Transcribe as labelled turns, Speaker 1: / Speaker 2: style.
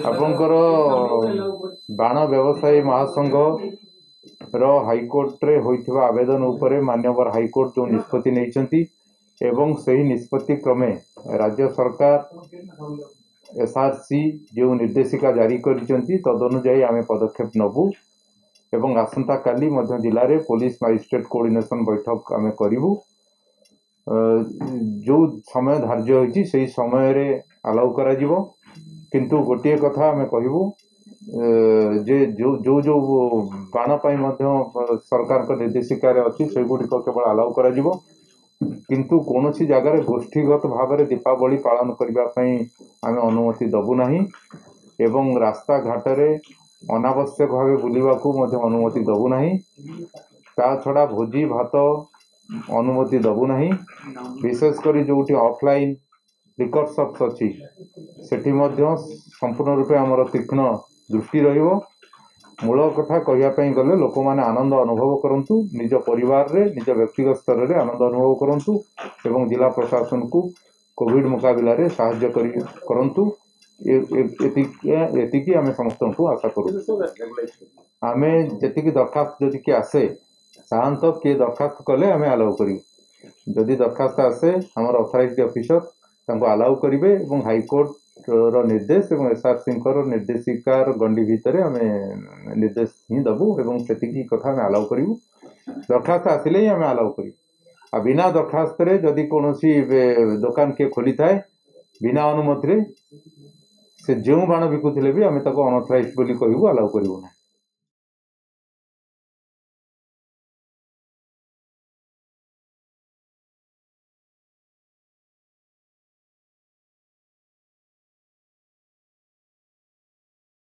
Speaker 1: आपणकर बाण व्यवसायी महासंघ हाईकोर्ट रे होइथिबा आवेदन उपरे मान्यवर हाईकोर्ट जो निष्पत्ति नहीं एवं सही निष्पत्ति क्रमे राज्य सरकार एसआरसी जो निर्देशिका जारी करिसेंती तदनुसार आम पदक्षेप नबू एवं आसंता काली मध्य जिले में पुलिस मजिस्ट्रेट कोऑर्डिनेशन बैठक आम करूँ जो समय धार्य होती से समय रे अलाउ करा जीवो किंतु गोटे कथा आम कहबू जे जो जो जो बाण सरकार निर्देशिका अच्छी से गुड़िक केवल अलाउ करा जीवो किंतु कौन सी जगार गोष्ठीगत भाव में दीपावली पालन करने आम अनुमति दबू ना एवं रास्ता घाट रे अनावश्यक भाव बुलवा अनुमति दबू ना ता छड़ा भोजी भात अनुमति दबू ना विशेषकर जो ऑफलाइन लिकर शॉप्स अच्छी सेठी मध्य संपूर्ण रूपे आमर तीक्ष्ण दृष्टि रहिबो मूल कथा कहवाई गले लोक मैंने आनंद अनुभव करंतु निज परिवार रे निज व्यक्तिगत स्तर रे आनंद अनुभव करंतु एवं जिला प्रशासन को कोविड मुकाबला रे साहाय्य करंतु एतिकी आमे समस्त को आशा करूँ आमे जेतिकी दरखास्त जदि किए आसे साधारणतः किए दरखास्त कले आमे अलाउ करूँ जदि दरखास्त आसे आमर अथराइज्ड ऑफिसर तांको अलाउ करिवे एवं हाईकोर्ट रो निर्देश एवं एसआरसी निर्देशिकार गंडी भितर आम निर्देश ही दबू एवं सेतिकी कथा आम अलाउ करूँ दरखास्त आसिले ही आम अलाउ करूँ आ बिना दरखास्त रे जदि कौन दुकान किए खोली थाए बिना अनुमति रे से जो बाण बिकुले भी आम अनअथराइज्ड बोली कहबू अलाउ करूँ ना।